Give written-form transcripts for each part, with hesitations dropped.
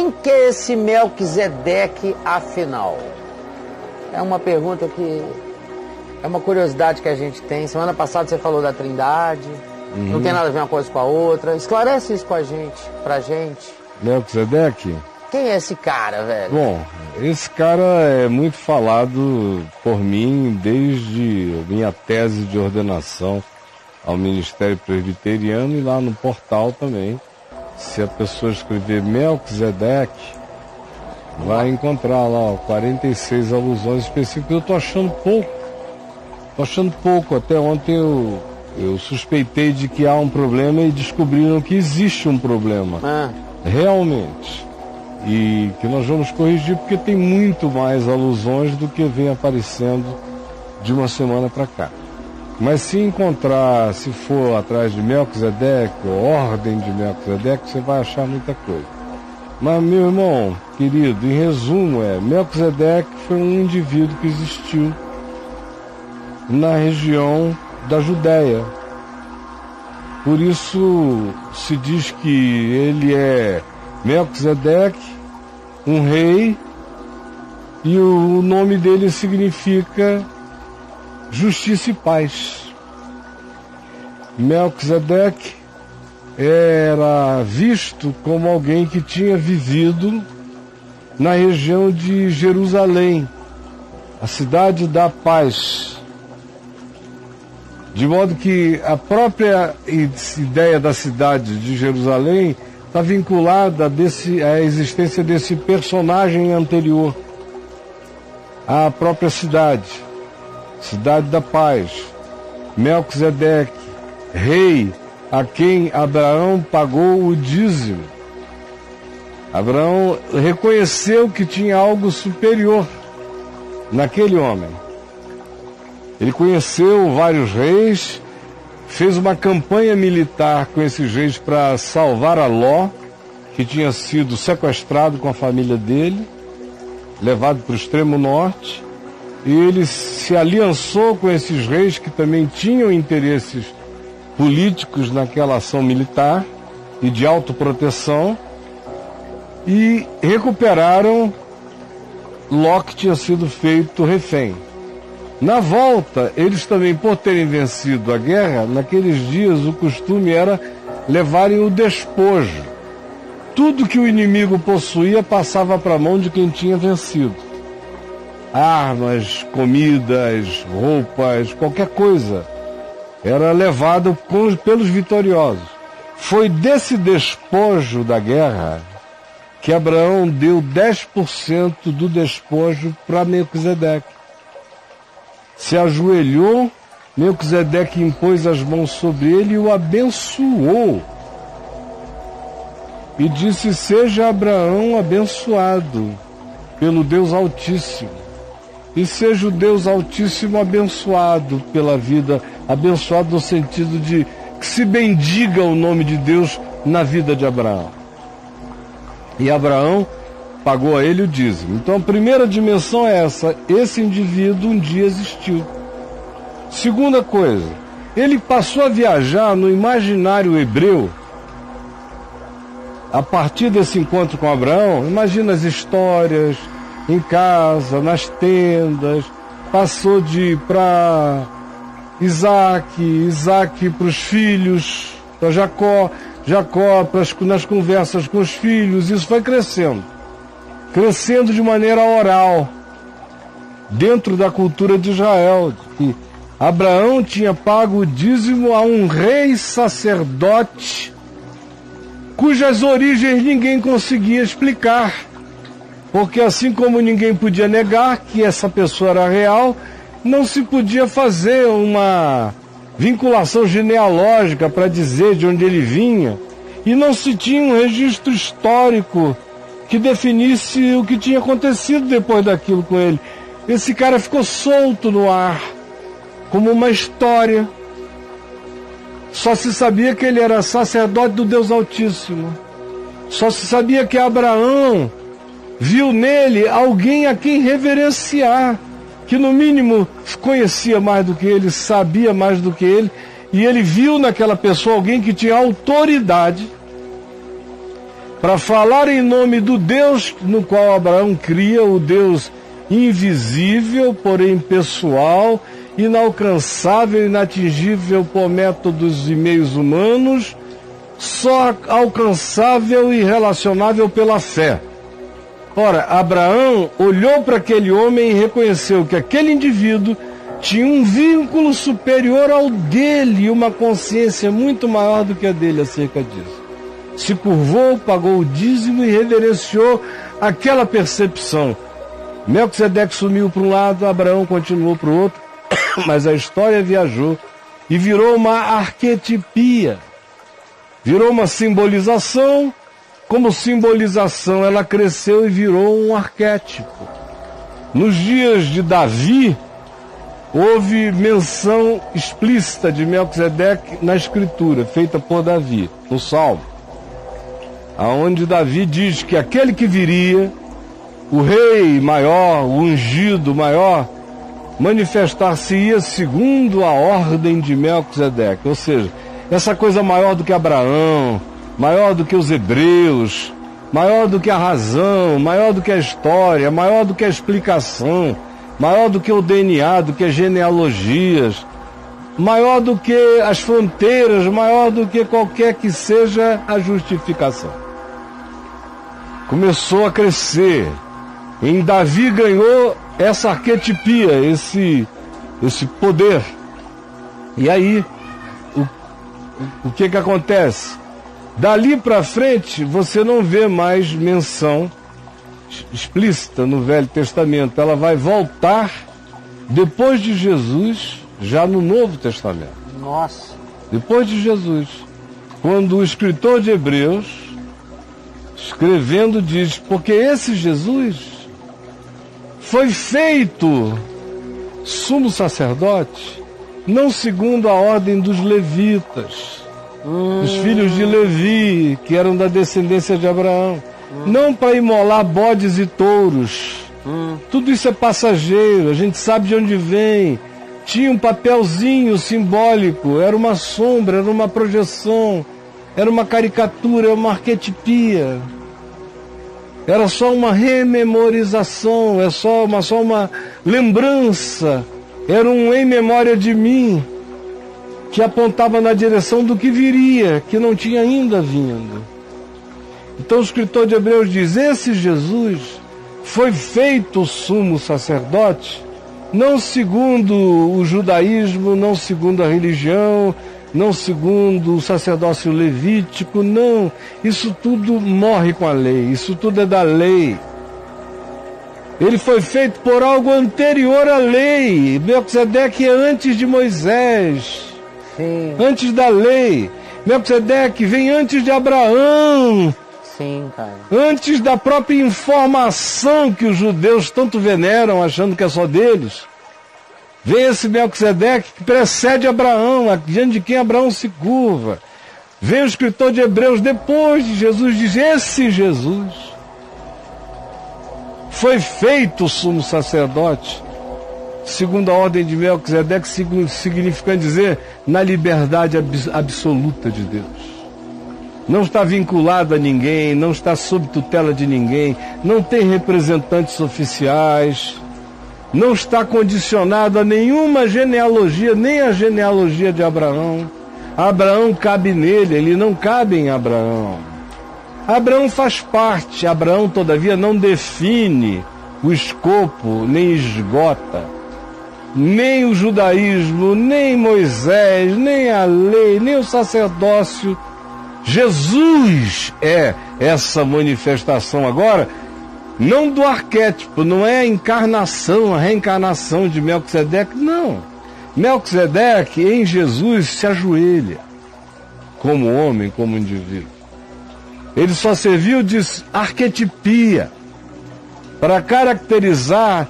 Quem que é esse Melquisedeque, afinal? É uma pergunta que... é uma curiosidade que a gente tem. Semana passada você falou da Trindade. Não tem nada a ver uma coisa com a outra. Esclarece isso pra gente. Melquisedeque? Quem é esse cara, velho? Bom, esse cara é muito falado por mim desde minha tese de ordenação ao Ministério Presbiteriano e lá no portal também. Se a pessoa escrever Melquisedeque, vai encontrar lá 46 alusões específicas. Eu tô achando pouco. Até ontem eu suspeitei de que há um problema e descobriram que existe um problema. Realmente. E que nós vamos corrigir porque tem muito mais alusões do que vem aparecendo de uma semana para cá. Mas se for atrás de Melquisedeque, ou ordem de Melquisedeque, você vai achar muita coisa. Mas, meu irmão querido, em resumo, Melquisedeque foi um indivíduo que existiu na região da Judéia. Por isso se diz que ele é Melquisedeque, um rei, e o nome dele significa justiça e paz. Melquisedeque era visto como alguém que tinha vivido na região de Jerusalém, a cidade da paz. De modo que a própria ideia da cidade de Jerusalém está vinculada à existência desse personagem anterior à própria cidade da paz. Melquisedeque, rei a quem Abraão pagou o dízimo. Abraão reconheceu que tinha algo superior naquele homem. Ele conheceu vários reis, fez uma campanha militar com esses reis para salvar a Ló, que tinha sido sequestrado com a família dele, levado para o extremo norte, e ele se aliançou com esses reis que também tinham interesses políticos naquela ação militar e de autoproteção, e recuperaram Ló, que tinha sido feito refém. Na volta, eles também, por terem vencido a guerra, naqueles dias o costume era levarem o despojo. Tudo que o inimigo possuía passava para a mão de quem tinha vencido. Armas, comidas, roupas, qualquer coisa era levado pelos vitoriosos. Foi desse despojo da guerra que Abraão deu 10% do despojo para Melquisedeque. Se ajoelhou, Melquisedeque impôs as mãos sobre ele e o abençoou. E disse: seja Abraão abençoado pelo Deus Altíssimo. E seja o Deus Altíssimo abençoado pela vida, abençoado no sentido de que se bendiga o nome de Deus na vida de Abraão. E Abraão pagou a ele o dízimo. Então a primeira dimensão é essa: esse indivíduo um dia existiu. Segunda coisa, ele passou a viajar no imaginário hebreu. A partir desse encontro com Abraão, imagina as histórias em casa, nas tendas, passou para Isaac para os filhos, para Jacó nas conversas com os filhos. Isso foi crescendo de maneira oral, dentro da cultura de Israel. E Abraão tinha pago o dízimo a um rei sacerdote, cujas origens ninguém conseguia explicar, porque assim como ninguém podia negar que essa pessoa era real, não se podia fazer uma vinculação genealógica para dizer de onde ele vinha, e não se tinha um registro histórico que definisse o que tinha acontecido depois daquilo com ele. Esse cara ficou solto no ar, como uma história. Só se sabia que ele era sacerdote do Deus Altíssimo. Só se sabia que Abraão viu nele alguém a quem reverenciar, que no mínimo conhecia mais do que ele, sabia mais do que ele, e ele viu naquela pessoa alguém que tinha autoridade para falar em nome do Deus no qual Abraão cria, o Deus invisível, porém pessoal, inalcançável, inatingível por métodos e meios humanos, só alcançável e relacionável pela fé. Ora, Abraão olhou para aquele homem e reconheceu que aquele indivíduo tinha um vínculo superior ao dele e uma consciência muito maior do que a dele acerca disso. Se curvou, pagou o dízimo e reverenciou aquela percepção. Melquisedeque sumiu para um lado, Abraão continuou para o outro, mas a história viajou e virou uma arquetipia. Virou uma simbolização, como simbolização ela cresceu e virou um arquétipo. Nos dias de Davi, houve menção explícita de Melquisedeque na Escritura, feita por Davi, no Salmo, aonde Davi diz que aquele que viria, o rei maior, o ungido maior, manifestar-se-ia segundo a ordem de Melquisedeque, ou seja, essa coisa maior do que Abraão, maior do que os hebreus, maior do que a razão, maior do que a história, maior do que a explicação, maior do que o DNA, do que as genealogias, maior do que as fronteiras, maior do que qualquer que seja a justificação. Começou a crescer. Em Davi ganhou essa arquetipia, esse poder. E aí, o que acontece? Dali para frente, você não vê mais menção explícita no Velho Testamento. Ela vai voltar depois de Jesus, já no Novo Testamento. Nossa. Depois de Jesus. Quando o escritor de Hebreus, escrevendo, diz, porque esse Jesus foi feito sumo sacerdote, não segundo a ordem dos levitas, os filhos de Levi, que eram da descendência de Abraão, não para imolar bodes e touros. Tudo isso é passageiro, a gente sabe de onde vem. Tinha um papelzinho simbólico, era uma sombra, era uma projeção, era uma caricatura, era uma arquetipia. Era só uma rememorização, é só uma lembrança. Era um em memória de mim, que apontava na direção do que viria, que não tinha ainda vindo. Então o escritor de Hebreus diz, esse Jesus foi feito sumo sacerdote, não segundo o judaísmo, não segundo a religião, não segundo o sacerdócio levítico, não. Isso tudo morre com a lei, isso tudo é da lei. Ele foi feito por algo anterior à lei. Melquisedeque é antes de Moisés. Sim. Antes da lei. Melquisedeque vem antes de Abraão. Sim, cara. Antes da própria informação que os judeus tanto veneram, achando que é só deles. Vem esse Melquisedeque que precede Abraão, diante de quem Abraão se curva. Vem o escritor de Hebreus depois de Jesus, diz, esse Jesus foi feito sumo sacerdote, segundo a ordem de Melquisedeque, significando dizer, na liberdade absoluta de Deus. Não está vinculado a ninguém, não está sob tutela de ninguém, não tem representantes oficiais, não está condicionado a nenhuma genealogia, nem a genealogia de Abraão. Abraão cabe nele, ele não cabe em Abraão. Abraão faz parte, Abraão, todavia, não define o escopo, nem esgota, nem o judaísmo, nem Moisés, nem a lei, nem o sacerdócio. Jesus é essa manifestação agora, não do arquétipo, não é a encarnação, a reencarnação de Melquisedeque, não. Melquisedeque em Jesus se ajoelha, como homem, como indivíduo. Ele só serviu de arquetipia para caracterizar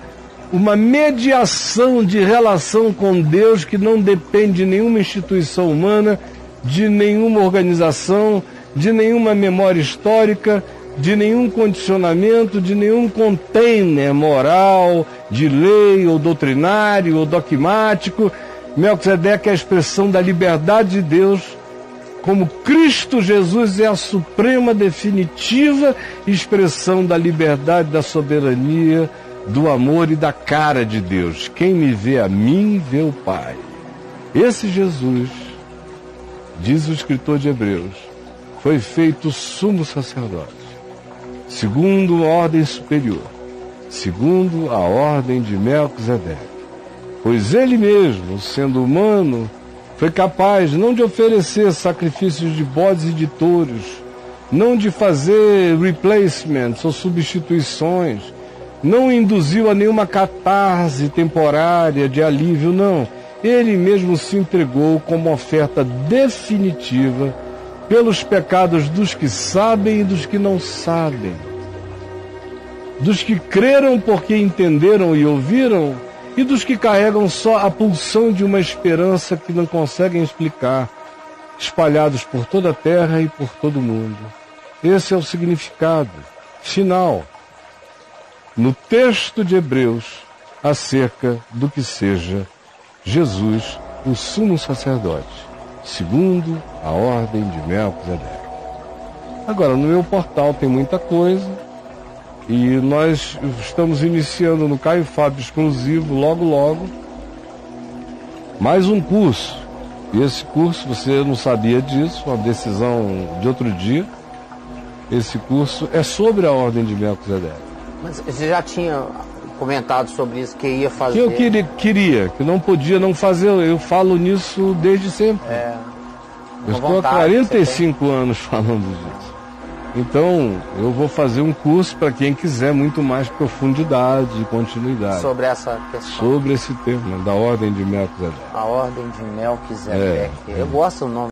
uma mediação de relação com Deus que não depende de nenhuma instituição humana, de nenhuma organização, de nenhuma memória histórica, de nenhum condicionamento, de nenhum container moral, de lei, ou doutrinário, ou dogmático. Melquisedeque é a expressão da liberdade de Deus como Cristo Jesus é a suprema, definitiva expressão da liberdade, da soberania, do amor e da cara de Deus. Quem me vê a mim, vê o Pai. Esse Jesus, diz o escritor de Hebreus, foi feito sumo sacerdote, segundo a ordem superior, segundo a ordem de Melquisedeque. Pois ele mesmo, sendo humano, foi capaz não de oferecer sacrifícios de bodes e de touros, não de fazer replacements ou substituições, não induziu a nenhuma catarse temporária de alívio, não. Ele mesmo se entregou como oferta definitiva pelos pecados dos que sabem e dos que não sabem, dos que creram porque entenderam e ouviram, e dos que carregam só a pulsão de uma esperança que não conseguem explicar, espalhados por toda a terra e por todo o mundo. Esse é o significado final no texto de Hebreus acerca do que seja Jesus, o sumo sacerdote, segundo a ordem de Melquisedeque. Agora, no meu portal tem muita coisa, e nós estamos iniciando no Caio Fábio Exclusivo, logo, mais um curso. E esse curso, você não sabia disso, uma decisão de outro dia. Esse curso é sobre a ordem de Melquisedeque. Mas você já tinha comentado sobre isso, que ia fazer... Que eu queria, que não podia não fazer, eu falo nisso desde sempre. Eu estou há 45 anos falando disso. Então, eu vou fazer um curso para quem quiser muito mais profundidade e continuidade. Sobre essa questão. Sobre esse tema, da ordem de Melquisedeque. A ordem de Melquisedeque. Eu gosto do nome.